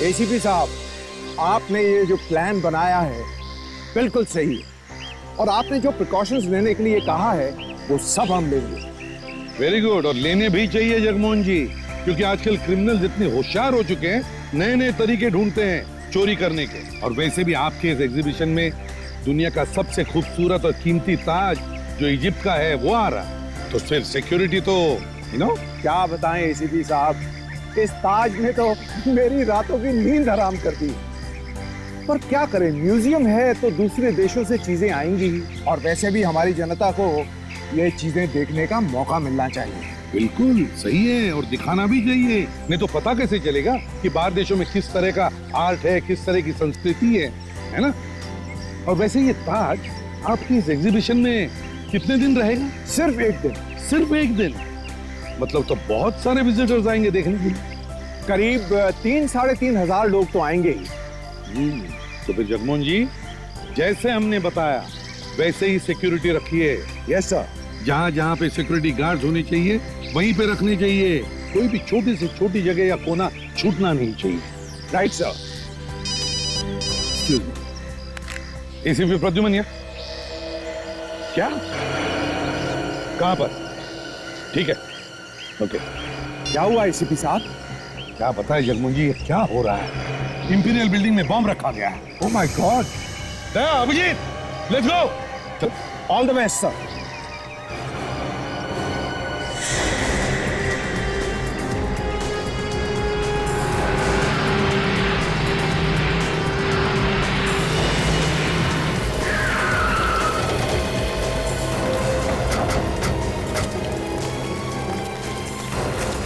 ACP साहब, आपने ये जो प्लान बनाया है बिल्कुल सही है, और आपने जो प्रिकॉशंस लेने के लिए कहा है वो सब हम लेंगे। वेरी गुड, और लेने भी चाहिए जगमोहन जी, क्योंकि आजकल क्रिमिनल इतने होशियार हो चुके हैं, नए नए तरीके ढूंढते हैं चोरी करने के। और वैसे भी आपके इस एग्जीबिशन में दुनिया का सबसे खूबसूरत और कीमती ताज जो इजिप्ट का है वो आ रहा, तो फिर सिक्योरिटी तो क्या बताएं एसीपी साहब, इस ताज ने तो मेरी रातों की नींद हराम कर दी। पर क्या करें, म्यूजियम है तो दूसरे देशों से चीजें आएंगी ही, और वैसे भी हमारी जनता को ये चीजें देखने का मौका मिलना चाहिए। बिल्कुल सही है, और दिखाना भी चाहिए, नहीं तो पता कैसे चलेगा कि बाहर देशों में किस तरह का आर्ट है, किस तरह की संस्कृति है ना। और वैसे ये ताज आपकी इस एग्जीबिशन में कितने दिन रहेगा? सिर्फ एक दिन। सिर्फ एक दिन? मतलब तो बहुत सारे विजिटर्स आएंगे देखने के लिए। करीब 3-3,500 लोग तो आएंगे ही। तो फिर जगमोहन जी, जैसे हमने बताया वैसे ही सिक्योरिटी रखिए। Yes sir. जहाँ जहाँ पे सिक्योरिटी गार्ड होने चाहिए वहीं पे रखने चाहिए, कोई भी छोटी से छोटी जगह या कोना छूटना नहीं चाहिए। Right sir. एसीपी प्रद्युमन क्या? कहाँ पर? ठीक है, ओके। क्या हुआ एसीपी साहब? क्या बताए जगमोहन जी, क्या हो रहा है? इंपीरियल बिल्डिंग में बम रखा गया है। Oh my God. Abhijit, let's go. All the best sir.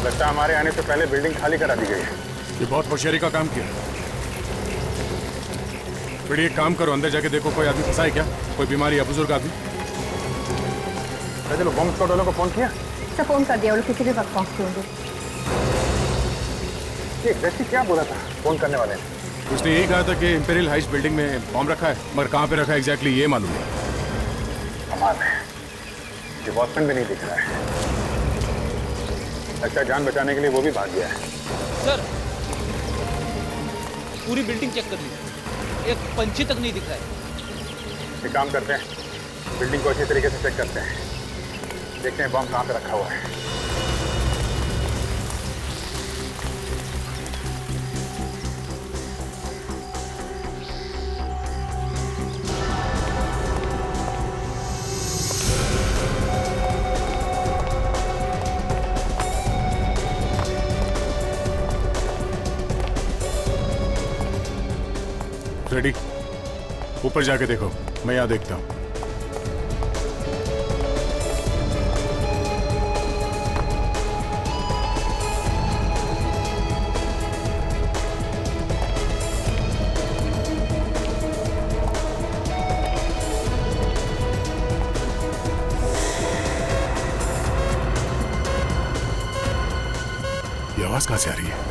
लगता है हमारे आने से पहले बिल्डिंग खाली करा दी गई है। ये बहुत होशियारी का काम किया। फिर एक काम करो, अंदर जाके देखो कोई आदमी फंसा है क्या, कोई बीमारी या बुजुर्ग आदमी। चलो, बॉम्ब स्क्वाड वालों को फोन किया? सर फोन कर दिया, वो लोग किसी भी वक्त पहुंचते होंगे। एग्जैक्टली क्या बोला था फोन करने वाले ने? उसने यही कहा था कि इंपीरियल हाइट्स बिल्डिंग में बॉम्ब रखा है, मगर कहाँ पे रखा है एग्जैक्टली ये मालूम है। कमाल है, ये वॉचमैन भी नहीं दिख रहा है। अच्छा, जान बचाने के लिए वो भी भाग गया है। सर, पूरी बिल्डिंग चेक कर ली, एक पंछी तक नहीं दिख रहा है। एक काम करते हैं, बिल्डिंग को अच्छी तरीके से चेक करते हैं, देखते हैं बॉम्ब कहाँ पे रखा हुआ है। रेडी, ऊपर जाके देखो, मैं यहाँ देखता हूँ। ये आवाज कहाँ से आ रही है?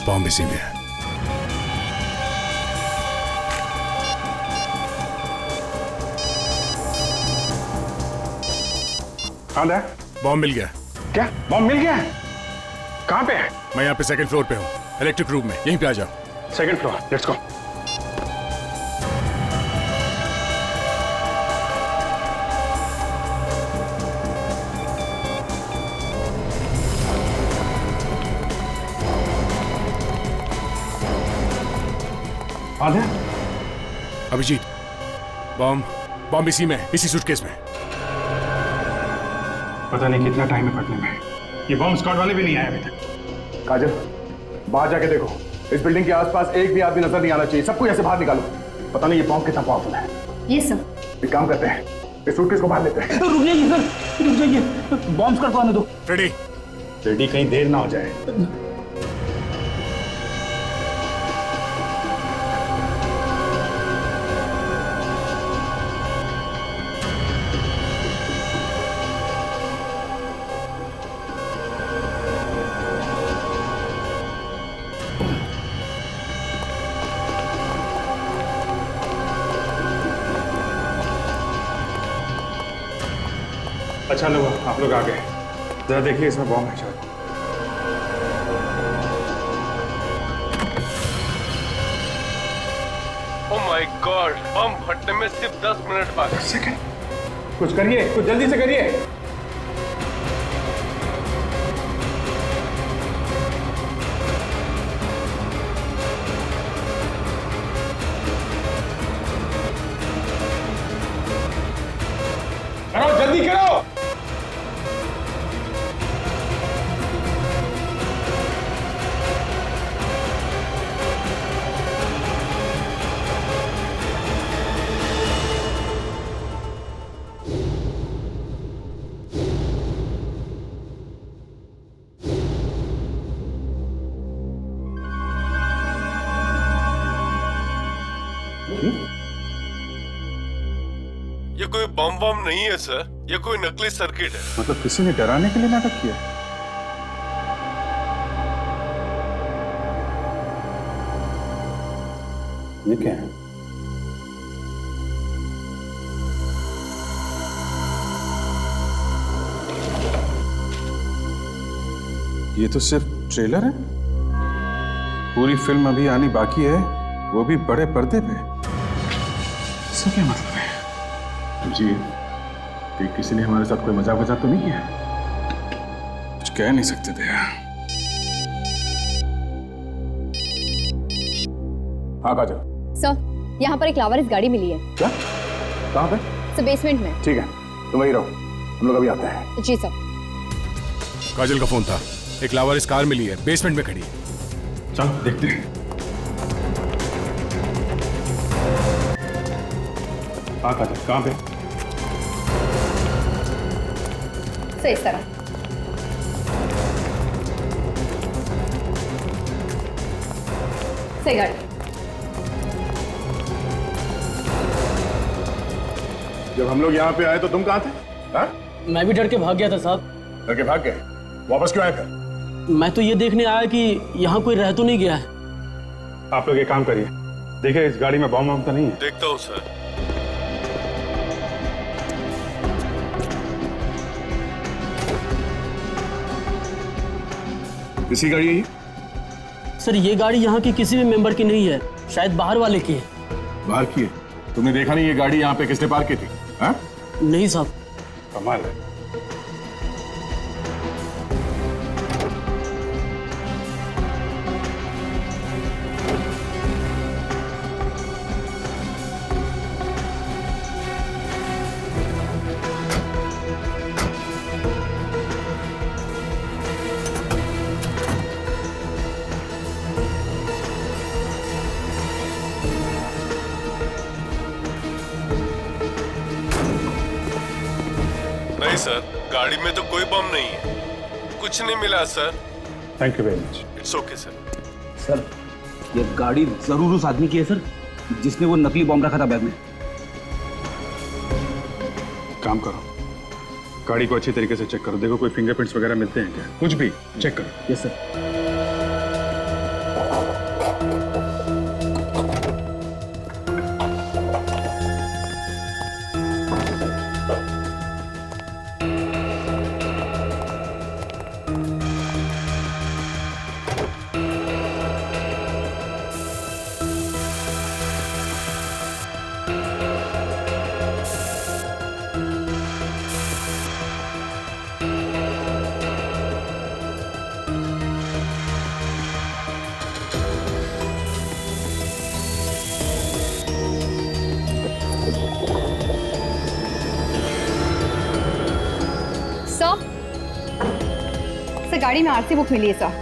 बॉम्ब इसी में है। बॉम्ब मिल गया। क्या बॉम्ब मिल गया है? कहाँ पे है? मैं यहाँ पे सेकंड फ्लोर पे हूँ, इलेक्ट्रिक रूम में, यहीं पे आ जाओ। Second floor, let's go. आधा अभिजीत, बॉम्ब इसी में, इसी सूटकेस में। पता नहीं कितना टाइम है फटने में। ये बॉम्ब स्क्वाड वाले भी नहीं आए अभी तक। काजल, बाहर जाके देखो, इस बिल्डिंग के आसपास एक भी आदमी नजर नहीं आना चाहिए। सबको ऐसे बाहर निकालो, पता नहीं ये बॉम्ब कितना पावरफुल है। ये सर। एक काम करते हैं, इस सूटकेस को बाहर लेते हैं। रुक जाइए सर, रुक जाइए, बॉम्ब स्क्वाड को आने दो। रेडी? रेडी, कहीं देर ना हो जाए। अच्छा लोग आप लोग आ गए, जरा देखिए इसमें बॉम्ब है शायद। ओह माय गॉड, बम फटने में सिर्फ 10 मिनट बाकी। सेकंड, कुछ करिए, कुछ जल्दी से करिए। करो जल्दी करो। ये कोई बम बम नहीं है सर, ये कोई नकली सर्किट है। मतलब किसी ने डराने के लिए नाटक किया। ये क्या है? ये तो सिर्फ ट्रेलर है, पूरी फिल्म अभी आनी बाकी है, वो भी बड़े पर्दे पे। इसका क्या मतलब है? जी, कि किसी ने हमारे साथ कोई मजाक तो नहीं किया? कुछ कह नहीं सकते थे। हाँ काजल। सर, यहाँ पर एक लावारिस गाड़ी मिली है। क्या? कहाँ पे? सर, बेसमेंट में। ठीक है, तुम वहीं रहो, हम लोग अभी आते हैं। जी सर। काजल का फोन था, एक लावारिस कार मिली है, बेसमेंट में खड़ी है। चलो देखते हैं। हाँ काजल, कहाँ पे? सर, इस तरह। सही गाड़ी। जब हम लोग यहाँ पे आए तो तुम कहाँ थे? हाँ? मैं भी डर के भाग गया था साहब। डर के भाग गए? वापस क्यों आए फिर? मैं तो ये देखने आया कि यहाँ कोई रह तो नहीं गया है। आप लोग एक काम करिए, देखिए इस गाड़ी में बम तो नहीं है। देखता हूँ सर। किसी गाड़ी है ये? सर, ये गाड़ी यहाँ की किसी भी मेंबर की नहीं है, शायद बाहर वाले की है। बाहर की है? तुमने देखा नहीं ये गाड़ी यहाँ पे किसने पार्क की थी? हाँ? नहीं साहब। कमाल है। नहीं सर, गाड़ी में तो कोई बम नहीं है, कुछ नहीं मिला sir. Thank you very much. It's okay sir. Sir, ये गाड़ी जरूर उस आदमी की है सर, जिसने वो नकली बॉम्ब रखा था बैग में। काम करो, गाड़ी को अच्छी तरीके से चेक करो, देखो कोई फिंगरप्रिंट्स वगैरह मिलते हैं क्या, कुछ भी चेक करो। Yes sir. सर, गाड़ी में आरसी बुक मिली है सर।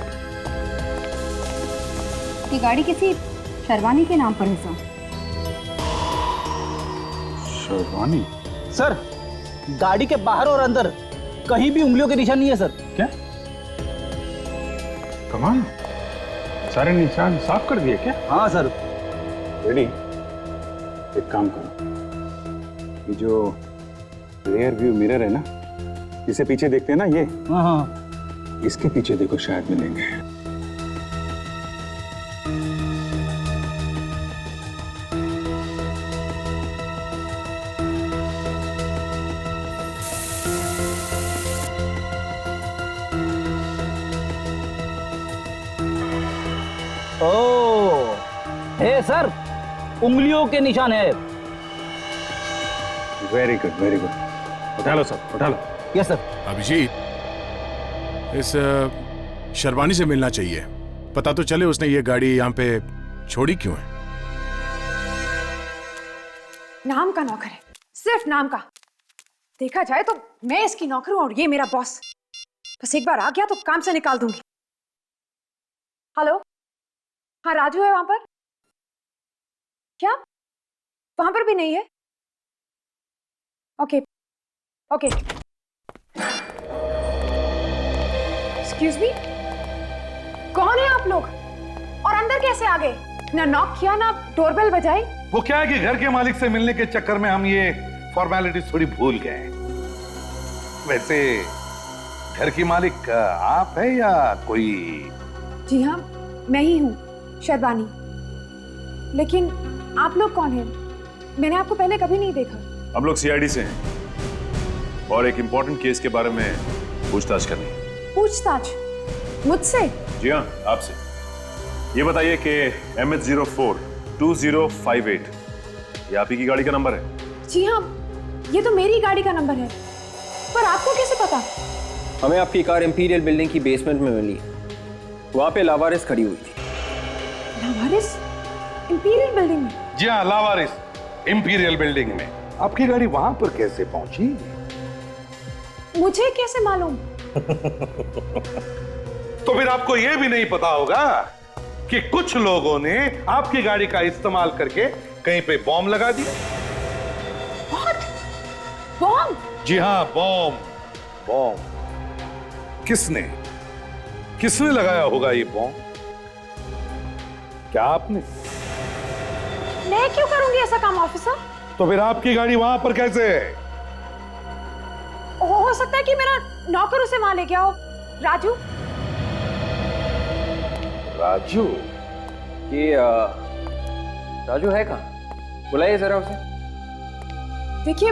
ये गाड़ी किसी शर्वानी के नाम पर है सर। शर्वानी? सर, गाड़ी के बाहर और अंदर कहीं भी उंगलियों के निशान नहीं है सर। क्या? कमाल, सारे निशान साफ कर दिए क्या? हाँ सर। रेडी, एक काम करो, ये जो रियर व्यू मिरर है ना, इसे पीछे देखते हैं ना, ये हाँ हाँ, इसके पीछे देखो, शायद मिलेंगे। ओ, हे सर, उंगलियों के निशान है। Very good, very good. उठा लो सब, उठा लो। Yes sir. अभिजीत, इस शर्वानी से मिलना चाहिए। पता तो चले उसने ये गाड़ी यहाँ पे छोड़ी क्यों है। नाम का नौकर है, सिर्फ नाम का। देखा जाए तो मैं इसकी नौकर हूं और ये मेरा बॉस। बस एक बार आ गया तो काम से निकाल दूंगी। हेलो, हाँ राजू है वहां पर? क्या वहां पर भी नहीं है? Okay okay. एक्सक्यूज मी, कौन है आप लोग और अंदर कैसे आ गए? ना नॉक किया ना डोरबेल बजाई। वो क्या है कि घर के मालिक से मिलने के चक्कर में हम ये फॉर्मेलिटीज थोड़ी भूल गए। वैसे घर की मालिक आप है या कोई? जी हाँ, मैं ही हूँ, शर्वानी। लेकिन आप लोग कौन हैं? मैंने आपको पहले कभी नहीं देखा। हम लोग सीआईडी से हैं और एक इम्पोर्टेंट केस के बारे में पूछताछ करनी है। पूछताछ? मुझसे? जी हाँ, आपसे। ये बताइए कि MH042058 ये आप ही की गाड़ी का नंबर है? जी हाँ, ये तो मेरी गाड़ी का नंबर है। पर आपको कैसे पता? हमें आपकी कार इंपीरियल बिल्डिंग की बेसमेंट में मिली। वहां पे लावारिस खड़ी हुई थी। लावारिस? इंपीरियल बिल्डिंग में? जी हाँ, लावारिस इंपीरियल बिल्डिंग में। आपकी गाड़ी वहां पर कैसे पहुंची? मुझे कैसे मालूम? तो फिर आपको यह भी नहीं पता होगा कि कुछ लोगों ने आपकी गाड़ी का इस्तेमाल करके कहीं पे बॉम्ब लगा दिया। बॉम्ब? जी हाँ, बॉम्ब। बॉम्ब किसने किसने लगाया होगा ये बॉम्ब? क्या आपने? मैं क्यों करूंगी ऐसा काम ऑफिसर? तो फिर आपकी गाड़ी वहां पर कैसे है? हो सकता है कि मेरा नौकर उसे वहां ले गया हो। राजू? राजू? ये राजू है कहाँ? बुलाइए जरा उसे। देखिए,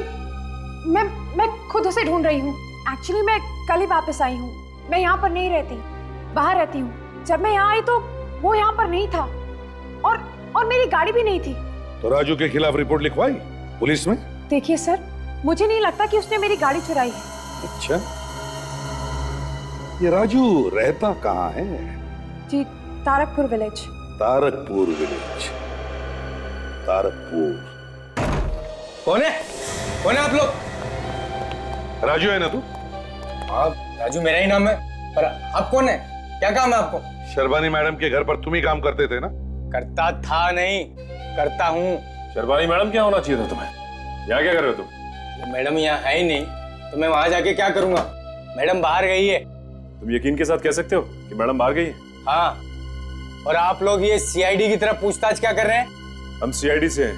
मैं खुद उसे ढूंढ रही हूँ। एक्चुअली मैं कल ही वापस आई हूँ। मैं यहाँ पर नहीं रहती, बाहर रहती हूँ। जब मैं यहाँ आई तो वो यहाँ पर नहीं था और मेरी गाड़ी भी नहीं थी। तो राजू के खिलाफ रिपोर्ट लिखवाई पुलिस में? देखिए सर, मुझे नहीं लगता कि उसने मेरी गाड़ी चुराई है। अच्छा, ये राजू रहता कहाँ है? जी, तारकपुर विलेज। तारकपुर विलेज। तारकपुर। कौन है? कौन है आप लोग? राजू है ना तू? हाँ, राजू मेरा ही नाम है। पर आप कौन है? क्या काम है आपको? शर्वानी मैडम के घर पर तुम ही काम करते थे ना? करता था नहीं, करता हूँ। शर्वानी मैडम क्या होना चाहिए था तुम्हें? यहाँ क्या कर रहे हो तुम? मैडम यहाँ है ही नहीं तो मैं वहां जाके क्या करूंगा? मैडम बाहर गई है। तुम यकीन के साथ कह सकते हो कि मैडम बाहर गई है? हाँ, और आप लोग ये सीआईडी की तरह पूछताछ क्या कर रहे हैं? हम सीआईडी से हैं।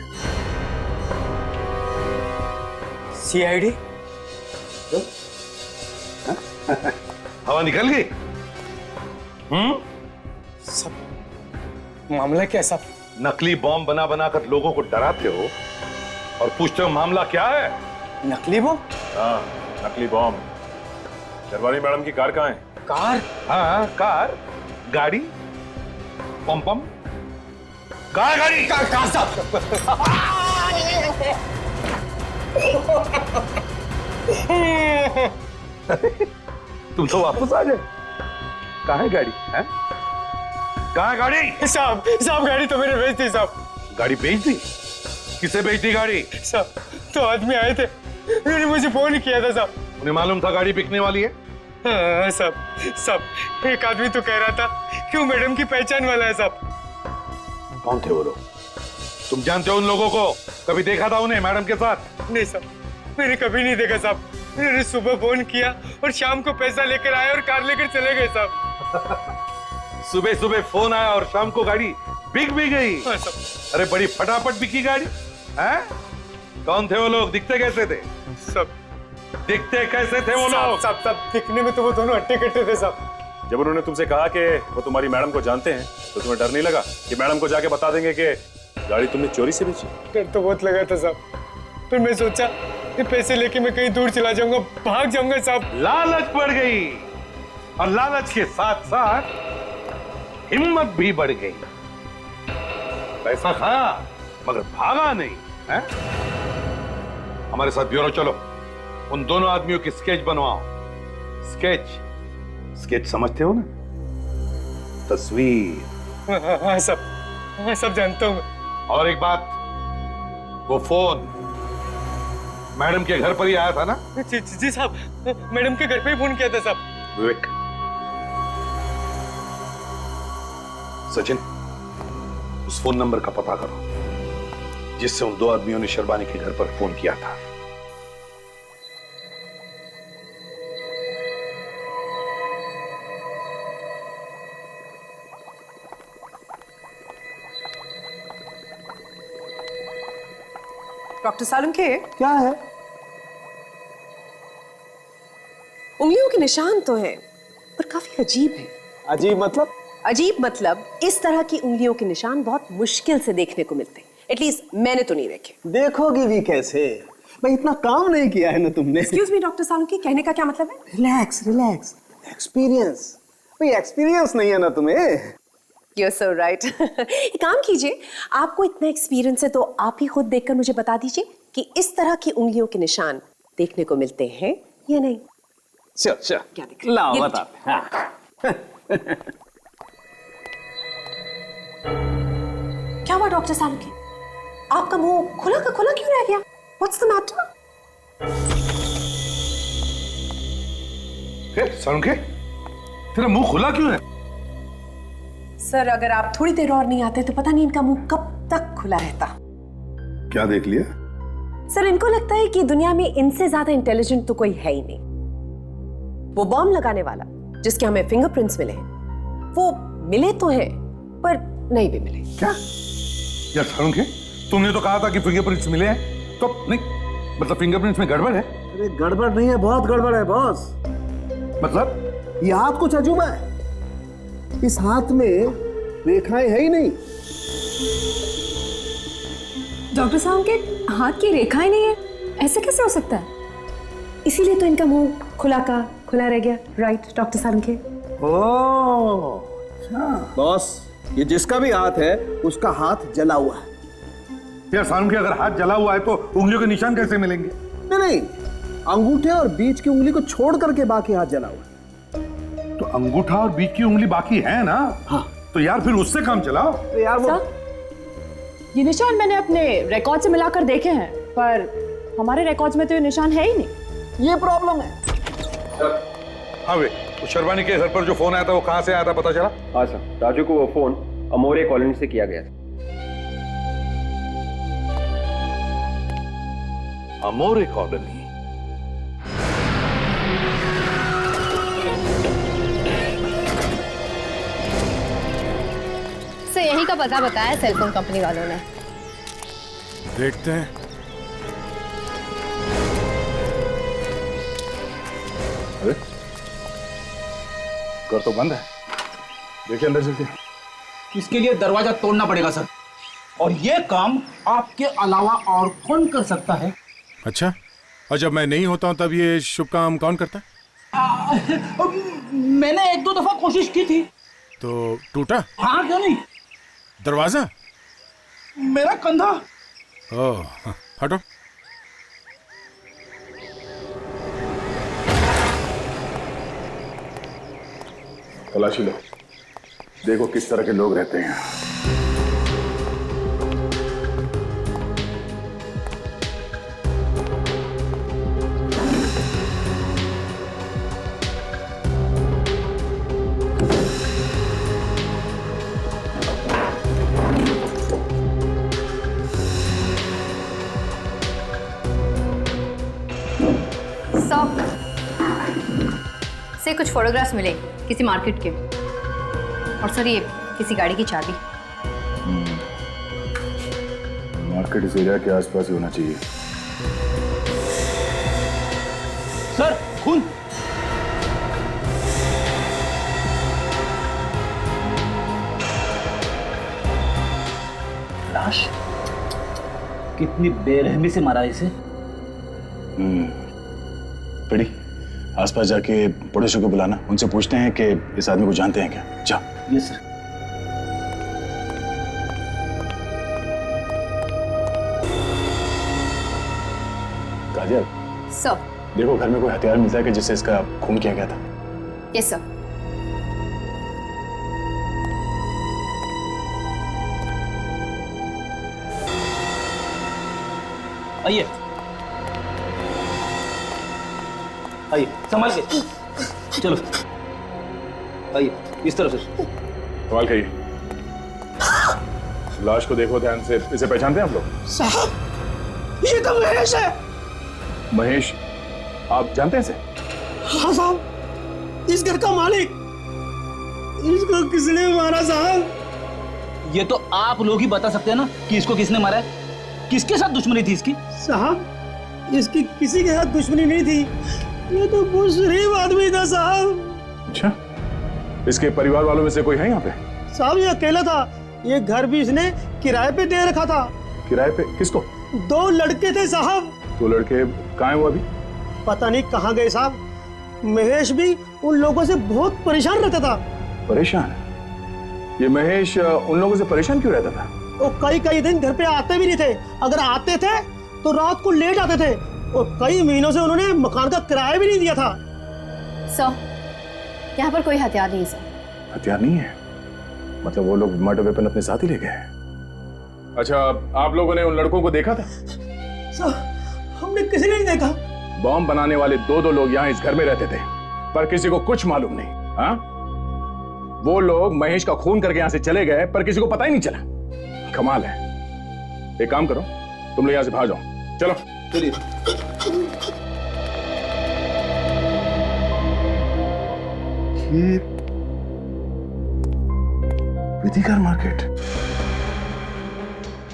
सीआईडी? हवा निकल गई? सब मामला क्या सब? नकली बॉम्ब बना बनाकर लोगों को डराते हो और पूछते हो मामला क्या है? नकली बॉम्ब? हाँ, नकली बॉम्ब। शर्वानी मैडम की कार कहाँ है? कार? हाँ, कार, गाड़ी, पम पम, कार, गाड़ी, कार साहब। तुम तो वापस आ गए। कहाँ है गाड़ी? हैं? कहाँ है गाड़ी? साहब गाड़ी तो मैंने बेच दी साहब। गाड़ी बेच दी? किसे बेच दी गाड़ी? साहब, तो आदमी आए थे, उन्होंने मुझे फोन किया था साहब। उन्हें मालूम था गाड़ी बिकने वाली है? हाँ साहब, एक आदमी तो कह रहा था कि वो मैडम की पहचान वाला है साहब। कौन थे वो लोग? तुम जानते हो उन लोगों को? कभी देखा था उन्हें मैडम के साथ? नहीं साहब, मैंने कभी नहीं देखा साहब। उन्होंने सुबह फोन किया और शाम को पैसा लेकर आए और कार लेकर चले गए साहब। सुबह सुबह फोन आया और शाम को गाड़ी बिक भी गई। हाँ, अरे बड़ी फटाफट बिकी गाड़ी। हैं? कौन थे वो लोग? दिखते कैसे थे? सब दिखते कैसे थे वो लोग? सब दिखने में तो वो दोनों हट्टे कट्टे थे साहब। जब उन्होंने तुमसे कहा कि वो तुम्हारी मैडम को जानते हैं तो तुम्हें डर नहीं लगा कि मैडम को जाके बता देंगे कि गाड़ी तुमने चोरी से बेची? डर तो बहुत लगा था साहब, फिर मैं सोचा कि पैसे लेके मैं कहीं दूर चला जाऊंगा, भाग जाऊंगा साहब। लालच बढ़ गई और लालच के साथ साथ हिम्मत भी बढ़ गई। पैसा खाया मगर भागा नहीं है? हमारे साथ ब्यूरो चलो, उन दोनों आदमियों की स्केच बनवाओ। स्केच, स्केच समझते हो ना? तस्वीर। हाँ सब जानता हूँ मैं। और एक बात, वो फोन मैडम के घर पर ही आया था ना? जी साहब, मैडम के घर पे ही फोन किया था साहब। विवेक, सचिन, उस फोन नंबर का पता करो जिससे उन दो आदमियों ने शर्बानी के घर पर फोन किया था। डॉक्टर सालुंखे, क्या है? उंगलियों के निशान तो हैं, पर काफी अजीब है। अजीब मतलब? अजीब मतलब इस तरह की उंगलियों के निशान बहुत मुश्किल से देखने को मिलते हैं। एटलीस्ट मैंने तो नहीं देखे। देखोगी भी कैसे? भाई इतना काम नहीं किया है ना तुमने। एक्सक्यूज मी डॉक्टर सालुंखे, कहने का क्या मतलब है? Relax relax, experience. भाई एक्सपीरियंस नहीं है ना तुम्हें? You're so right. एक काम कीजिए, आपको इतना एक्सपीरियंस है तो आप ही खुद देखकर मुझे बता दीजिए कि इस तरह की उंगलियों के निशान देखने को मिलते हैं या नहीं। चल क्या दिख लाओ ये बताते। हाँ। क्या हुआ डॉक्टर सालुंखे? आपका मुंह खुला का खुला क्यों रह गया? What's the matter? सालुंखे, तेरा मुंह खुला क्यों है? सर, अगर आप थोड़ी देर और नहीं आते तो पता नहीं इनका मुंह कब तक खुला रहता। क्या देख लिया? सर, इनको लगता है कि दुनिया में इनसे ज्यादा इंटेलिजेंट तो कोई है ही नहीं। वो बॉम्ब लगाने वाला जिसके हमें फिंगरप्रिंट्स मिले हैं, वो मिले तो हैं पर नहीं भी मिले। क्या यार सालुंखे, तुमने तो कहा था कि फिंगरप्रिंट्स मिले हैं, तो नहीं मतलब फिंगरप्रिंट्स में गड़बड़ है? अरे गड़बड़ नहीं है, बहुत गड़बड़ है बॉस। मतलब ये हाथ कुछ अजूबा है। इस हाथ में रेखाएं है ही नहीं। डॉक्टर साहब के हाथ की रेखाएं नहीं है, ऐसे कैसे हो सकता है? इसीलिए तो इनका मुंह खुला का खुला रह गया। Right doctor Salunkhe? Oh boss, ये जिसका भी हाथ है उसका हाथ जला हुआ है। यार सालुंखे, अगर हाथ जला हुआ है तो उंगलियों के निशान कैसे मिलेंगे? नहीं, अंगूठे और बीच की उंगली को छोड़ करके बाकी हाथ जला हुआ है। तो अंगूठा और बीच की उंगली बाकी है ना? हाँ। तो यार फिर उससे काम चलाओ। तो यार वो ये निशान मैंने अपने रिकॉर्ड से मिलाकर देखे हैं, पर हमारे रिकॉर्ड्स में तो ये निशान है ही नहीं। ये प्रॉब्लम है। हाँ वे, तो शर्बानी के घर पर जो फोन आया था वो कहाँ से आया था पता चला? हाँ सर, राजू को वो फोन अमोरे कॉलोनी से किया गया था। अमोरे कॉलोनी? से यही का पता बताया सेलफोन कंपनी वालों ने। देखते हैं। अरे घर तो बंद है, देखिए अंदर चलते। इसके लिए दरवाजा तोड़ना पड़ेगा सर, और ये काम आपके अलावा और कौन कर सकता है? अच्छा, और जब मैं नहीं होता हूं तब ये शुभ काम कौन करता है? मैंने एक दो दफा कोशिश की थी। तो टूटा? हाँ, क्यों नहीं। दरवाजा? मेरा कंधा। ओह, हटो। तलाशी लो, देखो किस तरह के लोग रहते हैं। से कुछ फोटोग्राफ्स मिले किसी मार्केट के, और सर ये किसी गाड़ी की चाबी। मार्केट इस एरिया के आसपास ही होना चाहिए। सर, खून। लाश? कितनी बेरहमी से मारा इसे। पड़ी आसपास जाके पड़ोसियों को बुलाना, उनसे पूछते हैं कि इस आदमी को जानते हैं क्या। जा। Yes sir. काजल, सर। देखो घर में कोई हथियार मिलता है कि जिससे इसका खून किया गया था। Yes sir. आइए आइए, संभाल के चलो, आइए इस तरफ से। सवाल कहिए। लाश को देखो ध्यान से, इसे पहचानते हैं आप लोग? साहब, ये तो महेश है। महेश, आप जानते हैं इसे? हाँ साहब, इस घर का मालिक। इसको किसने मारा साहब? ये तो आप लोग ही बता सकते हैं ना कि इसको किसने मारा है, किसके साथ दुश्मनी थी इसकी? साहब, इसकी किसी के साथ दुश्मनी नहीं थी, ये तो बहुत शरीफ आदमी था साहब। अच्छा, इसके परिवार वालों में से कोई है यहाँ पे? साहब, ये अकेला था। ये घर भी इसने किराए पे दे रखा था। किराए पे? किसको? 2 लड़के थे साहब। 2 लड़के कहाँ हैं वो अभी? पता नहीं कहाँ गए साहब। महेश भी उन लोगों से बहुत परेशान रहता था। परेशान? ये महेश उन लोगों से परेशान क्यों रहता था? वो कई दिन घर पे आते भी नहीं थे। अगर आते थे तो रात को लेट आते थे, और कई महीनों से उन्होंने मकान का किराया भी नहीं दिया था। सर, यहाँ पर कोई हथियार नहीं सर। हथियार नहीं है? मतलब वो लोग मर्डर वेपन अपने साथ ही ले गए? अच्छा, आप लोगों ने उन लड़कों को देखा था? सर, हमने किसी ने नहीं देखा। बॉम्ब बनाने वाले 2 लोग यहाँ इस घर में रहते थे, पर किसी को कुछ मालूम नहीं। हाँ, वो लोग महेश का खून करके यहाँ से चले गए, पर किसी को पता ही नहीं चला। कमाल है। एक काम करो, तुम लोग यहाँ से भाग जाओ। चलो चलिए। विधिकर मार्केट,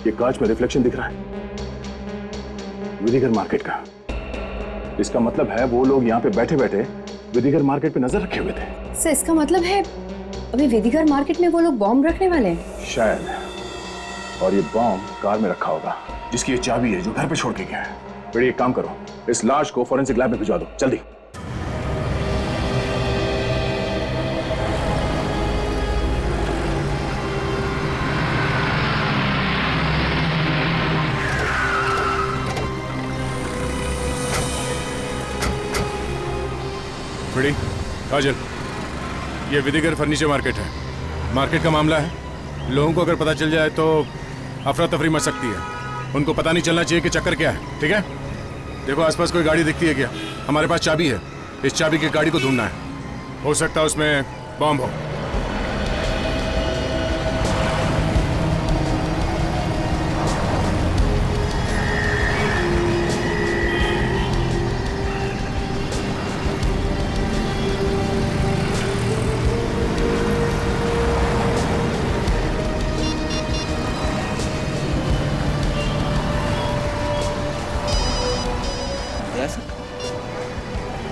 ये कांच में रिफ्लेक्शन दिख रहा है विधिकर मार्केट का। इसका मतलब है वो लोग यहाँ पे बैठे बैठे विधिकर मार्केट पे नजर रखे हुए थे। सर, इसका मतलब है अभी विधिकर मार्केट में वो लोग बॉम्ब रखने वाले हैं शायद। और ये बॉम्ब कार में रखा होगा, जिसकी ये चाबी है जो घर पे छोड़ के गया है। बेटी, एक काम करो, इस लाश को फॉरेंसिक लैब में भिजवा दो जल्दी। बड़ी काजल, ये विधिकर फर्नीचर मार्केट है। मार्केट का मामला है, लोगों को अगर पता चल जाए तो अफरा तफरी मच सकती है। उनको पता नहीं चलना चाहिए कि चक्कर क्या है, ठीक है? देखो आसपास कोई गाड़ी दिखती है क्या? हमारे पास चाबी है, इस चाबी की गाड़ी को ढूंढना है। हो सकता है उसमें बॉम्ब हो।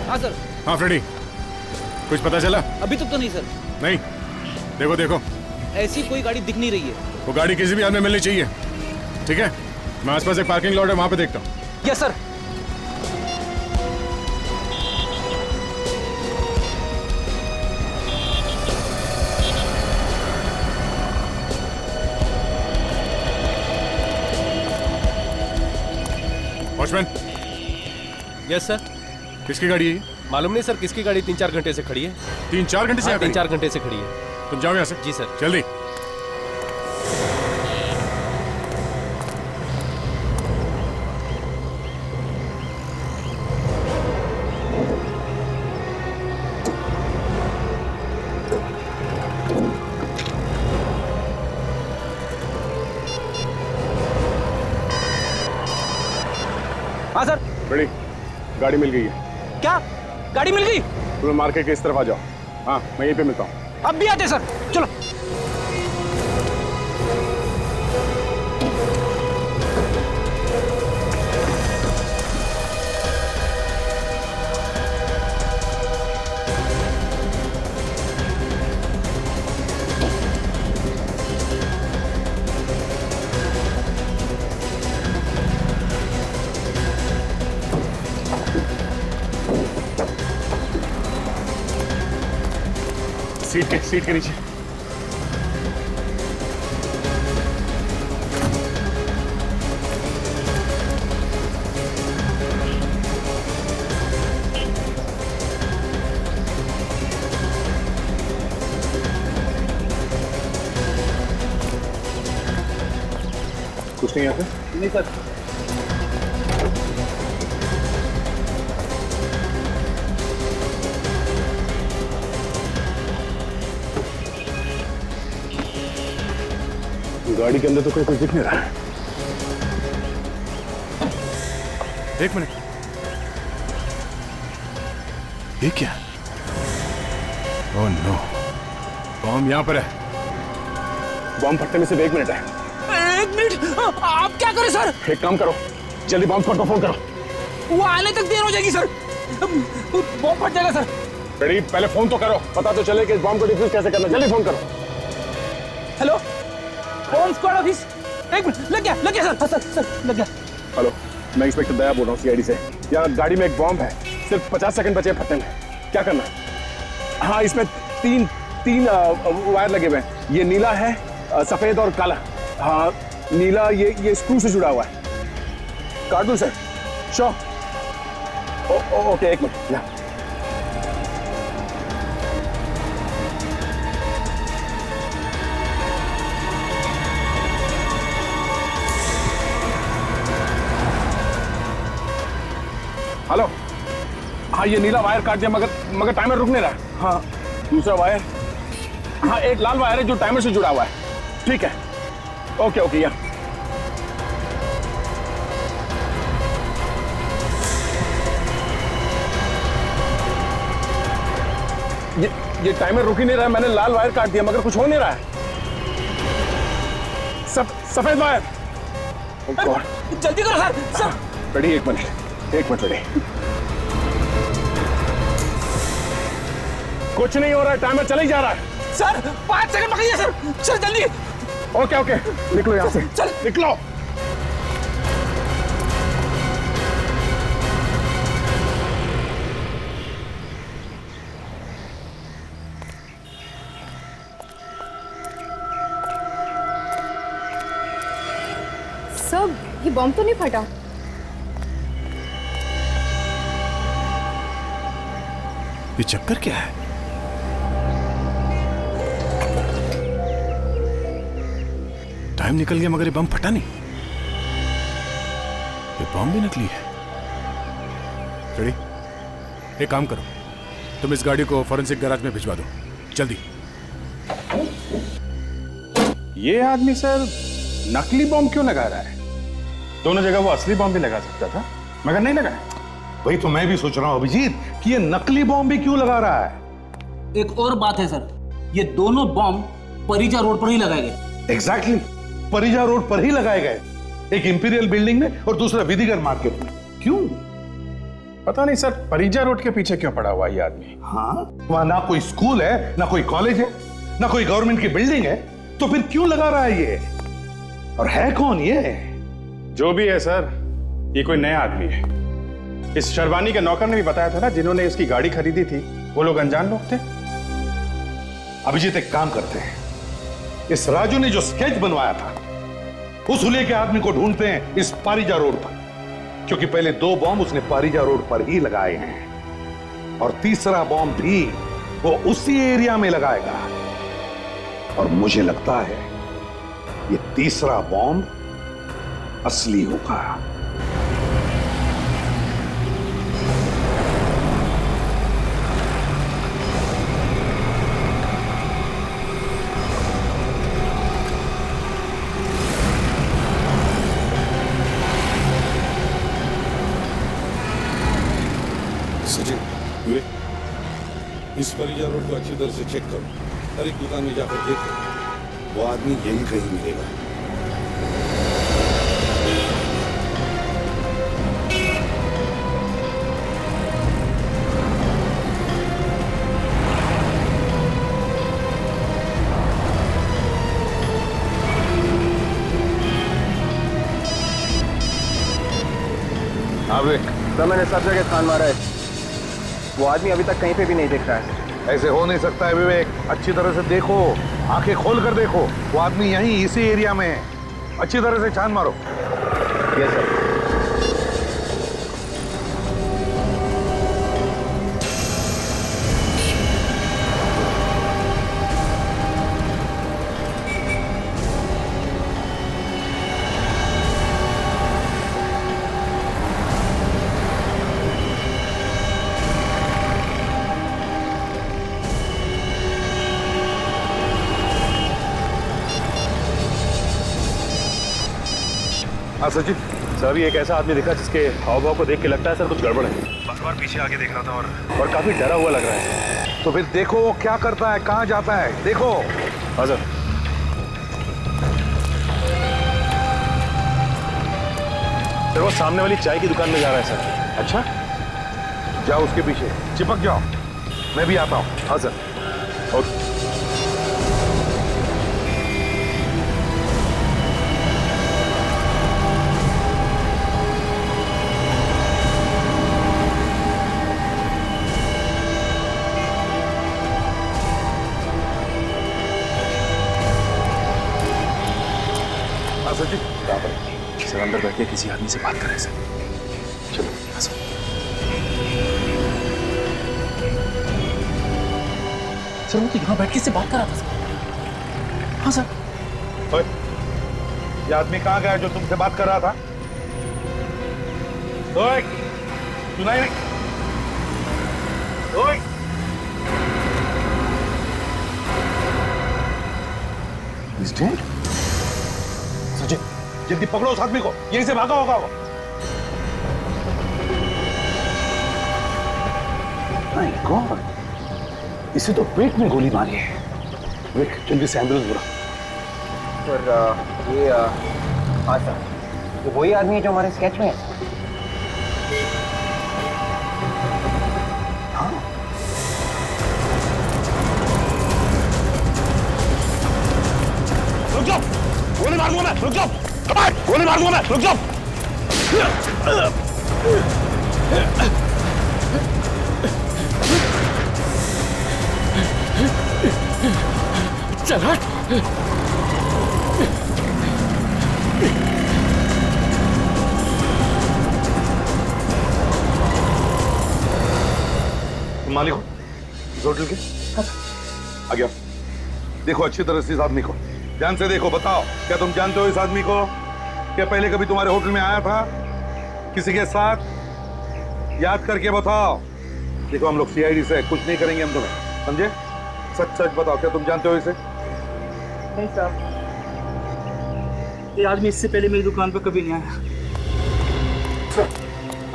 हाँ सर। हाँ फ्रेडी, कुछ पता चला? अभी तक तो नहीं सर। नहीं, देखो देखो, ऐसी कोई गाड़ी दिख नहीं रही है। वो गाड़ी किसी भी हाल में मिलनी चाहिए, ठीक है? मैं आसपास एक पार्किंग लॉट है, वहां पे देखता हूँ। Yes sir. Watchman. Yes sir. किसकी गाड़ी है ये? मालूम नहीं सर, किसकी गाड़ी 3-4 घंटे से खड़ी है। 3-4 घंटे से? हाँ, 3-4 घंटे से खड़ी है। तुम जाओ यहाँ से। जी सर। जल्दी। हाँ सर। बड़ी गाड़ी मिल गई है। क्या गाड़ी मिल गई? तुम्हें मार्केट के इस तरफ आ जाओ। हाँ, मैं यहीं पे मिलता हूँ। अब भी आते सर, चलो। सीट के नीचे। कुछ नहीं आते? नहीं सर। गाड़ी के अंदर तो कोई कुछ दिख नहीं रहा है। एक मिनट, ये क्या? ओह नो, बॉम्ब यहाँ पर है। बॉम्ब फटने में सिर्फ 1 मिनट है। 1 मिनट? आप क्या करें सर? एक काम करो, जल्दी बॉम्ब स्क्वाड को फोन करो। वो आने तक देर हो जाएगी सर। बॉम्ब फट जाएगा सर। रेडी, पहले फोन तो करो, पता तो चले कि इस बॉम्ब को डिफ्यूज कैसे करना। जल्दी फोन करो। Hello, bomb squad office. 1 minute, लग गया सर। सर सर लग गया। हेलो, मैं इंस्पेक्टर दया बोल रहा हूँ सीआईडी से। यहाँ गाड़ी में एक बॉम्ब है, सिर्फ 50 सेकंड बचे फटने में। क्या करना है? हाँ, इसमें तीन वायर लगे हुए हैं। ये नीला है, सफेद और काला। हाँ, नीला ये स्क्रू से जुड़ा हुआ है। काट दूं sir? Sure. Okay, 1 minute. Hello, हाँ ये नीला वायर काट दिया, मगर टाइमर रुक नहीं रहा। हाँ, दूसरा वायर, हाँ एक लाल वायर है जो टाइमर से जुड़ा हुआ है। ठीक है, ओके या ये टाइमर रुक ही नहीं रहा है। मैंने लाल वायर काट दिया मगर कुछ हो नहीं रहा है। सफेद वायर। जल्दी करो सर। Ready, 1 minute ready. कुछ नहीं हो रहा है, टाइमर चला ही जा रहा है। सर 5 सेकंड बाकी है सर। चल जल्दी। ओके, निकलो यहाँ से। चल निकलो। सब ये बॉम्ब तो नहीं फटा? ये चक्कर क्या है? टाइम निकल गया मगर ये बम फटा नहीं। ये बम भी नकली है। रेडी, एक काम करो, तुम इस गाड़ी को फॉरेंसिक गैराज में भिजवा दो जल्दी। ये आदमी सर नकली बॉम्ब क्यों लगा रहा है? दोनों जगह वो असली बॉम्ब भी लगा सकता था, मगर नहीं लगाया। वही तो मैं भी सोच रहा हूं अभिजीत कि ये नकली बॉम्ब भी क्यों लगा रहा है। एक और बात है सर, ये दोनों बॉम्ब परिजा रोड पर ही लगाए गए। एग्जैक्टली, परिजा रोड पर ही लगाए गए। एक इंपीरियल बिल्डिंग में और दूसरा विधिगर मार्केट में। क्यों? पता नहीं सर, परिजा रोड के पीछे क्यों पड़ा हुआ ये आदमी? हाँ, वहां ना कोई स्कूल है, ना कोई कॉलेज है, ना कोई गवर्नमेंट की बिल्डिंग है, तो फिर क्यों लगा रहा है ये? और है कौन ये? जो भी है सर, ये कोई नया आदमी है। इस शर्वानी के नौकर ने भी बताया था ना, जिन्होंने इसकी गाड़ी खरीदी थी वो लोग अनजान लोग थे। अभिजीत एक काम करते हैं, इस राजू ने जो स्केच बनवाया था उस हुलिये के आदमी को ढूंढते हैं इस पारिजा रोड पर, क्योंकि पहले 2 बॉम्ब उसने पारिजा रोड पर ही लगाए हैं और तीसरा बॉम्ब भी वो उसी एरिया में लगाएगा। और मुझे लगता है ये तीसरा बॉम्ब असली होगा। सचिन, इस परिजा रोड को अच्छी तरह से चेक करो। हर एक दुकान में जाकर देखो, वो आदमी यही कहीं मिलेगा। सर मैंने सब जगह छान मारा है, वो आदमी अभी तक कहीं पे भी नहीं दिख रहा है। ऐसे हो नहीं सकता है विवेक, अच्छी तरह से देखो, आंखें खोल कर देखो, वो आदमी यहीं इसी एरिया में है। अच्छी तरह से छान मारो। Yes sir. हाँ सचिन सर अभी एक ऐसा आदमी दिखा जिसके हाव भाव को देख के लगता है सर कुछ गड़बड़ है। बार बार पीछे आगे देख रहा था और काफी डरा हुआ लग रहा है। तो फिर देखो वो क्या करता है, कहाँ जाता है, देखो। हाँ सर। सर वो सामने वाली चाय की दुकान में जा रहा है सर। अच्छा, जाओ उसके पीछे, चिपक जाओ, मैं भी आता हूँ। हाँ सर। ओके। सचिन सर अंदर बैठ के किसी आदमी से बात कर रहे हैं सर। चलो। हाँ सर। सर वो तो यहाँ बैठ के से बात कर रहा था सर। हाँ सर। ओए, ये आदमी कहाँ गया जो तुमसे बात कर रहा था? ओए, सुनाई नहीं? ओए, He's dead? सचिन, जल्दी पकड़ो उस आदमी को, यहीं से भागा होगा वो। My God, इसे तो पेट में गोली मारी है। विक, जल्दी से एम्बुलेंस बुलाओ। सर ये हाँ सर, ये वही आदमी है जो हमारे स्केच में है। हाँ। रुक जाओ, गोली मार दूंगा मैं, रुक जाओ, गोली मार दूंगा मैं, रुक जाओ। चल हट। मालिक हो इस होटल के? आ गया। देखो अच्छी तरह से इस आदमी को ध्यान से देखो, बताओ क्या तुम जानते हो इस आदमी को? क्या पहले कभी तुम्हारे होटल में आया था किसी के साथ? याद करके बताओ। देखो हम लोग सीआईडी से कुछ नहीं करेंगे हम तुम्हें, समझे? सच सच बताओ, क्या तुम जानते हो इसे? नहीं साहब, ये आदमी इससे पहले मेरी दुकान पर कभी नहीं आया। सर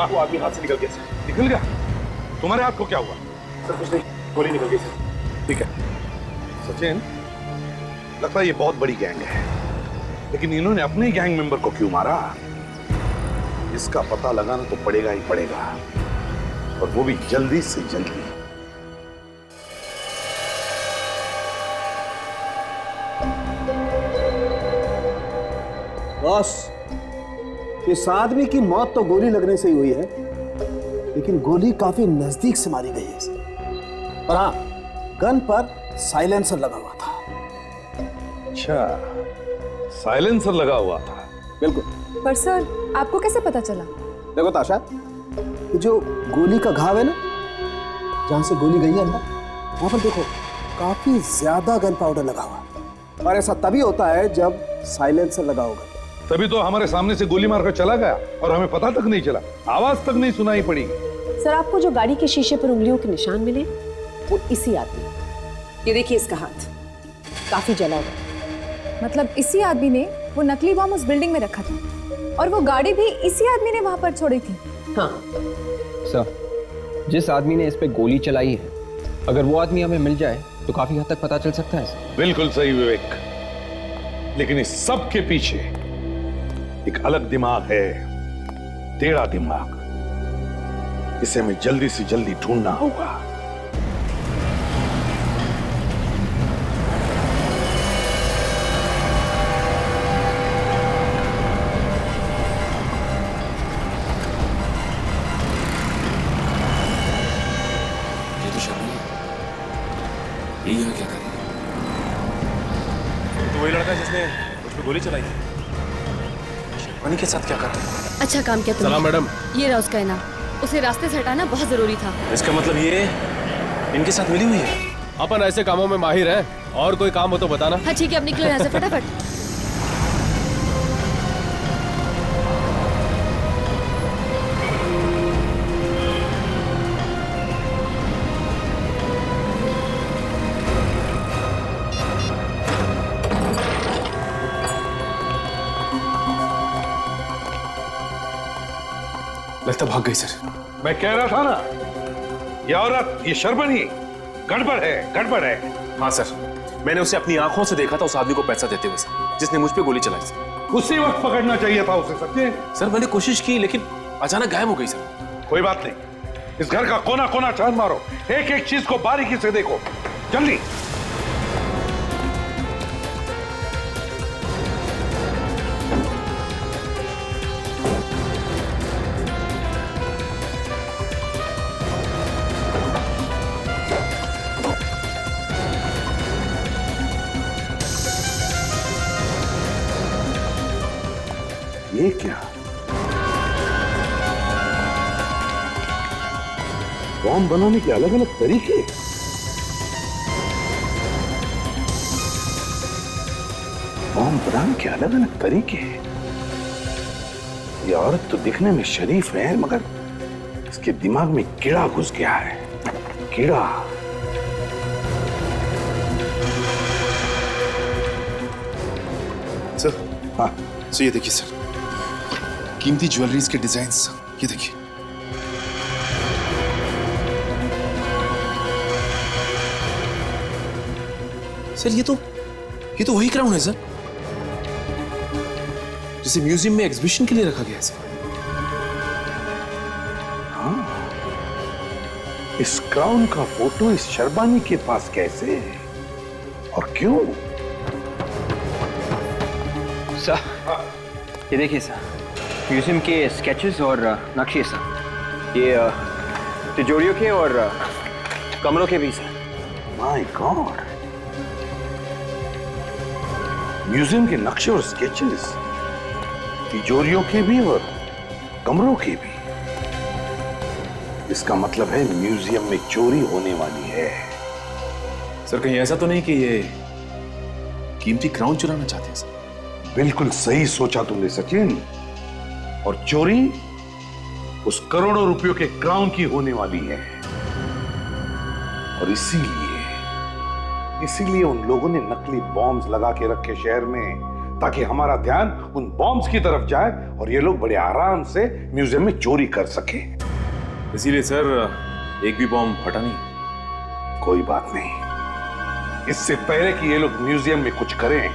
वो आदमी हाथ से निकल गया सर। निकल गया? तुम्हारे हाथ को क्या हुआ? सर कुछ नहीं, गोली निकल गई सर। ठीक है सचिन, लगता है ये बहुत बड़ी गैंग है, लेकिन इन्होंने अपने गैंग मेंबर को क्यों मारा? इसका पता लगाना तो पड़ेगा ही पड़ेगा, और वो भी जल्दी से जल्दी। बॉस, इस आदमी की मौत तो गोली लगने से ही हुई है, लेकिन गोली काफी नजदीक से मारी गई है इसे। और हाँ, गन पर साइलेंसर लगा हुआ था। अच्छा, साइलेंसर लगा हुआ था? बिल्कुल। पर सर आपको कैसे पता चला? देखो ताशा, ये जो गोली का घाव है ना, जहां से गोली गई है अंदर, वहां पर देखो काफी ज्यादा गन पाउडर लगा हुआ। और ऐसा तभी होता है जब साइलेंसर लगा होगा। तभी तो हमारे सामने से गोली मारकर चला गया और हमें पता तक नहीं चला, आवाज तक नहीं सुनाई पड़ी। सर आपको जो गाड़ी के शीशे पर उंगलियों के निशान मिले वो इसी आदमी, ये देखिए इसका हाथ काफी जला हुआ। मतलब इसी आदमी ने वो नकली बम उस बिल्डिंग में रखा था, और वो गाड़ी भी इसी आदमी ने वहां पर छोड़ी थी। हाँ सर, जिस आदमी ने इस पे गोली चलाई है, अगर वो आदमी हमें मिल जाए तो काफी हद तक पता चल सकता है सर। बिल्कुल सही विवेक, लेकिन इस सब के पीछे एक अलग दिमाग है, टेढ़ा दिमाग। इसे हमें जल्दी से जल्दी ढूंढना होगा। ये तो शामिल है, ये यहाँ क्या कर रही है? तो वही लड़का जिसने उस पर गोली चलाई है, शेरवानी के साथ क्या कर रहा है? अच्छा काम किया तुमने। सलाम मैडम। ये रहा उसका इनाम, उसे रास्ते से हटाना बहुत जरूरी था। इसका मतलब ये इनके साथ मिली हुई है। अपन ऐसे कामों में माहिर हैं, और कोई काम हो तो बताना। हाँ ठीक है, अब निकलो यहाँ से फटाफट। औरत भाग गई सर। मैं कह रहा था ना, ये औरत, ये शर्बनी, गड़बड़ है। हाँ सर, मैंने उसे अपनी आंखों से देखा था उस आदमी को पैसा देते हुए सर, जिसने मुझ पे गोली चलाई सर। उसी वक्त पकड़ना चाहिए था उसे सचिन। सर मैंने कोशिश की लेकिन अचानक गायब हो गई सर। कोई बात नहीं, इस घर का कोना कोना छान मारो, एक एक चीज को बारीकी से देखो, जल्दी। ये क्या? बॉम्ब बनाने के अलग अलग तरीके। बॉम्ब बनाने के अलग अलग तरीके। ये औरत तो दिखने में शरीफ है, मगर इसके दिमाग में कीड़ा घुस गया है। कीड़ा। सर, हाँ, सर ये देखिए सर, कीमती ज्वेलरीज के डिजाइन्स, ये देखिए। सर ये तो वही क्राउन है सर, जिसे म्यूजियम में एग्जीबिशन के लिए रखा गया है सर। हाँ, इस क्राउन का फोटो इस शर्बानी के पास कैसे और क्यों? सर, ये देखिए सर, म्यूजियम के स्केचेस और नक्शे सर, ये तिजोरियों के और कमरों के भी सर। माय गॉड, म्यूजियम के नक्शे और स्केचेस, तिजोरियों के भी और कमरों के भी। इसका मतलब है म्यूजियम में चोरी होने वाली है। सर कहीं ऐसा तो नहीं कि ये कीमती क्राउन चुराना चाहते हैं सर? बिल्कुल सही सोचा तुमने सचिन, और चोरी उस करोड़ों रुपयों के क्राउन की होने वाली है। और इसीलिए उन लोगों ने नकली बॉम्ब्स लगा के रखे शहर में, ताकि हमारा ध्यान उन बॉम्ब्स की तरफ जाए और ये लोग बड़े आराम से म्यूजियम में चोरी कर सके। इसीलिए सर एक भी बॉम्ब फटा नहीं। कोई बात नहीं, इससे पहले कि ये लोग म्यूजियम में कुछ करें,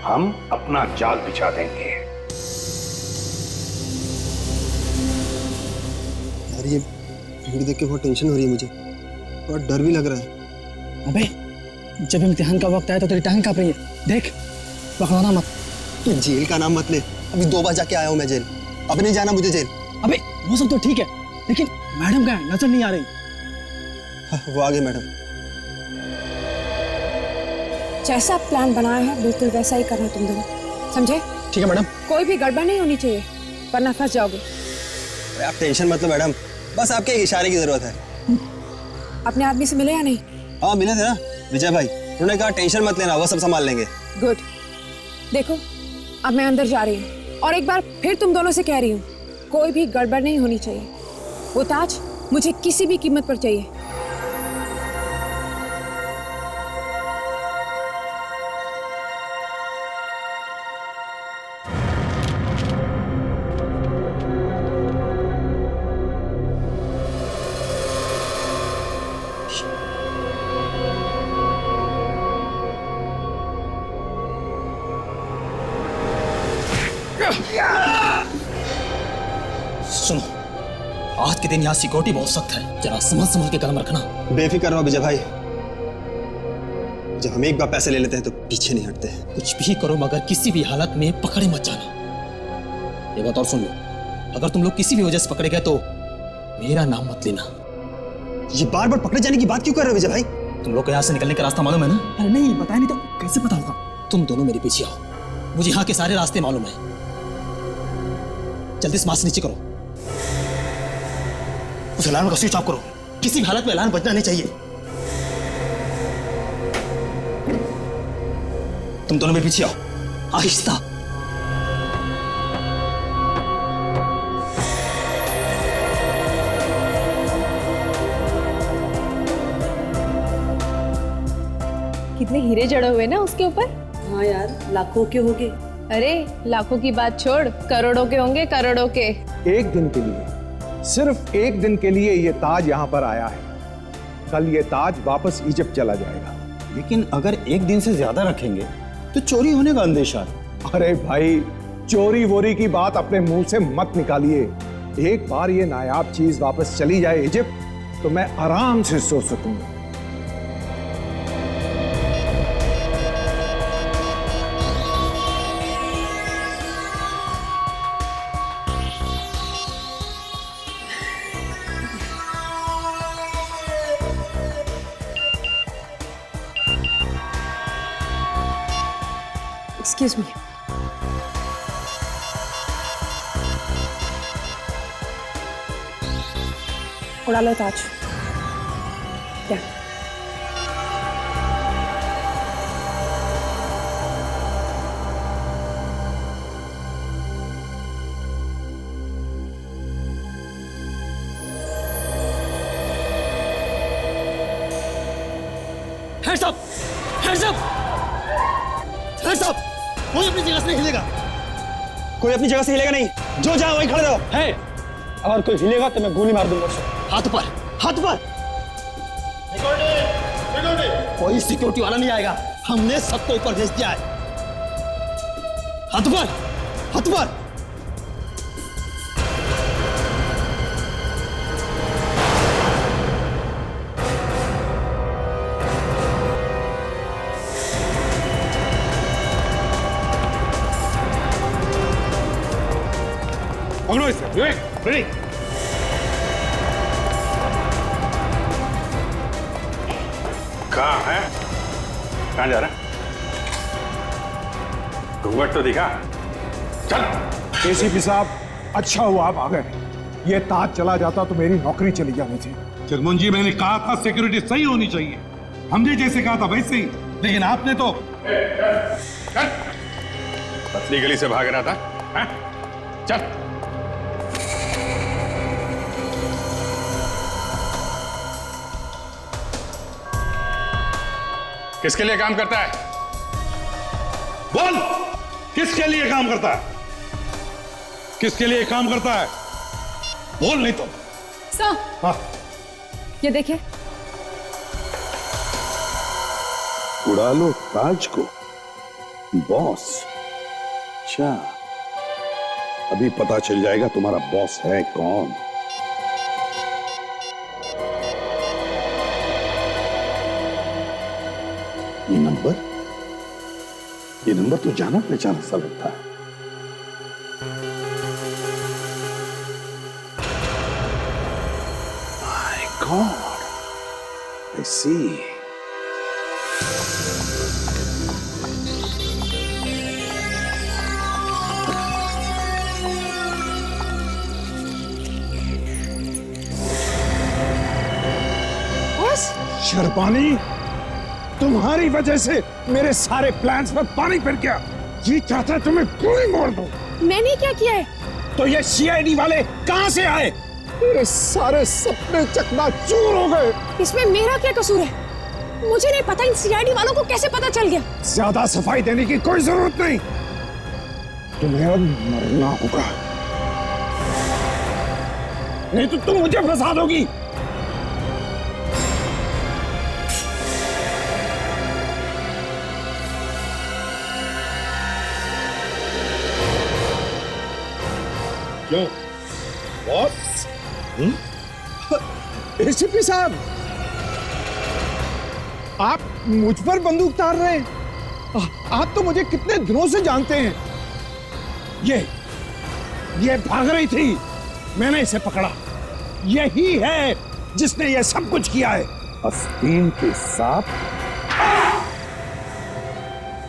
हम अपना जाल बिछा देंगे। यार ये भीड़ देख के बहुत टेंशन हो रही है मुझे, और डर भी लग रहा है। अबे जब इम्तिहान का वक्त आया तो तेरी टांग कांप रही है, देख पकड़ाना मत। तू जेल का नाम मत ले, अभी 2 बार जाके आया हूँ मैं जेल, अब नहीं जाना मुझे जेल। अबे वो सब तो ठीक है, लेकिन मैडम कहाँ है? नजर नहीं आ रही। वो आ गई मैडम। जैसा प्लान बनाया है बिल्कुल वैसा ही करना तुम दोनों, समझे? ठीक है मैडम। कोई भी गड़बड़ नहीं होनी चाहिए, वरना फंस जाओगे। आप टेंशन मत लो मैडम, बस आपके इशारे की जरूरत है। अपने आदमी से मिले या नहीं? हाँ मिले थे ना विजय भाई, उन्होंने कहा टेंशन मत लेना, वो सब संभाल लेंगे। गुड। देखो अब मैं अंदर जा रही हूँ, और एक बार फिर तुम दोनों से कह रही हूँ, कोई भी गड़बड़ नहीं होनी चाहिए। वो ताज मुझे किसी भी कीमत पर चाहिए। सुनो, आज के दिन यहाँ सिक्योरिटी बहुत सख्त है, जरा समझ के कदम रखना। बेफिक्र रहो विजय भाई, जब हम एक बार पैसे ले लेते हैं तो पीछे नहीं हटते। कुछ भी करो मगर किसी भी हालत में पकड़े मत जाना। ये बात और सुन लो, अगर तुम लोग किसी भी वजह से पकड़े गए तो मेरा नाम मत लेना। ये बार बार पकड़े जाने की बात क्यों कर रहे हो विजय भाई? तुम लोग को यहाँ से निकलने का रास्ता मालूम है ना? अरे नहीं, बताया नहीं तो कैसे पता होगा? तुम दोनों मेरे पीछे आओ, मुझे यहाँ के सारे रास्ते मालूम है। जल्दी से मास्क नीचे करो, उस अलार्म का स्विच ऑफ करो, किसी भी हालत में अलार्म बजना नहीं चाहिए। तुम दोनों मेरे पीछे आओ, आहिस्ता। कितने हीरे जड़े हुए ना उसके ऊपर। हाँ यार, लाखों के होंगे। अरे लाखों की बात छोड़, करोड़ों के होंगे, करोड़ों के। एक दिन के लिए, सिर्फ एक दिन के लिए ये ताज यहां पर आया है। कल ये ताज वापस इजिप्ट चला जाएगा। लेकिन अगर एक दिन से ज्यादा रखेंगे तो चोरी होने का अंदेशा है। अरे भाई, चोरी वोरी की बात अपने मुंह से मत निकालिए। एक बार ये नायाब चीज वापस चली जाए इजिप्ट तो मैं आराम से सो सकूंगा। Excuse me. उड़ा लो ताज। क्या? Hands up! Hands up! Hands up! कोई अपनी जगह से नहीं हिलेगा। कोई अपनी जगह से हिलेगा नहीं। जो जहां वहीं खड़े रहो। है, अगर कोई हिलेगा तो मैं गोली मार दूंगा उसे। हाथ पर, हाथ पर। कोई सिक्योरिटी वाला नहीं आएगा। हमने सबको ऊपर भेज दिया है। हाथ पर, हाथ पर। पकड़ो इसे। विवेक, रेडी। कहाँ है? कहाँ जा रहा है? घूंघट तो दिखा। चल। एसीपी साहब, अच्छा हुआ आप आ गए। ये ताज चला जाता तो मेरी नौकरी चली जानी थी। जगमोहन जी, मैंने कहा था सिक्योरिटी सही होनी चाहिए। हमने जैसे कहा था वैसे ही, लेकिन आपने तो पतली गली से भाग रहा था। हाँ? चल। किसके लिए काम करता है? बोल, किसके लिए काम करता है? किसके लिए काम करता है? बोल नहीं तो। सर, हाँ, ये देखिए। उड़ा लो ताज को, बॉस। अच्छा, अभी पता चल जाएगा तुम्हारा बॉस है कौन। ये नंबर तो जाना पहचाना सा लगता है। माय गॉड, आई सी। शर्बानी, तुम्हारी वजह से मेरे सारे प्लान्स पर पानी फिर गया। ये चाहता है तुम्हें गोली मार दूं। मैंने क्या किया है? तो ये सीआईडी वाले कहां से आए? मेरे सारे सपने चकनाचूर हो गए। इसमें मेरा क्या कसूर है? मुझे नहीं पता इन सीआईडी वालों को कैसे पता चल गया। ज्यादा सफाई देने की कोई जरूरत नहीं। तुम्हें अब मरना होगा, नहीं तो तुम मुझे फंसा दोगी। क्यों बॉस? एसीपी साहब, आप मुझ पर बंदूक तार रहे हैं? आप तो मुझे कितने दिनों से जानते हैं। ये भाग रही थी, मैंने इसे पकड़ा। यही है जिसने ये सब कुछ किया है। आस्तीन के सांप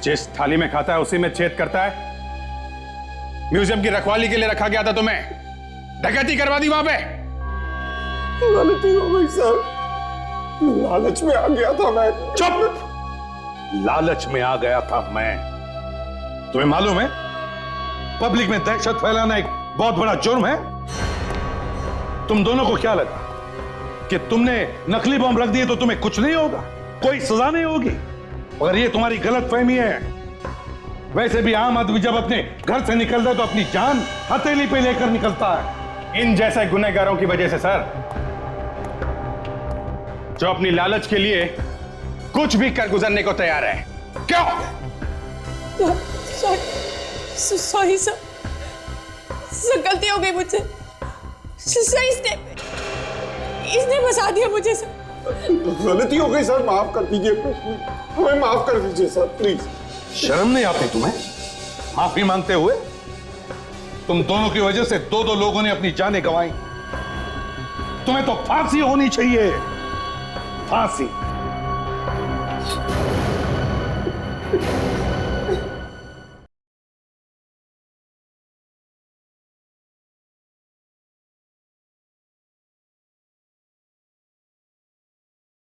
जिस थाली में खाता है उसी में छेद करता है। म्यूजियम की रखवाली के लिए रखा गया था तुम्हें, डकैती करवा दी वहां पे। गलती हो गई सर, लालच में आ गया था मैं। चुप! लालच में आ गया था मैं। तुम्हें मालूम है पब्लिक में दहशत फैलाना एक बहुत बड़ा जुर्म है। तुम दोनों को क्या लगा कि तुमने नकली बम रख दिए तो तुम्हें कुछ नहीं होगा, कोई सजा नहीं होगी? अगर ये तुम्हारी गलतफहमी है। वैसे भी आम आदमी जब अपने घर से निकलता है तो अपनी जान हथेली पे लेकर निकलता है। इन जैसे गुनहगारों की वजह से सर, जो अपनी लालच के लिए कुछ भी कर गुजरने को तैयार है। क्यों? सॉरी सर, गलती हो गई मुझसे। सर इसने फंसा दिया मुझे सर। गलती हो गई सर, माफ कर दीजिए, हमें माफ कर दीजिए सर प्लीज। शर्म नहीं आती तुम्हें माफी मांगते हुए? तुम दोनों की वजह से दो लोगों ने अपनी जानें गंवाई। तुम्हें तो फांसी होनी चाहिए, फांसी।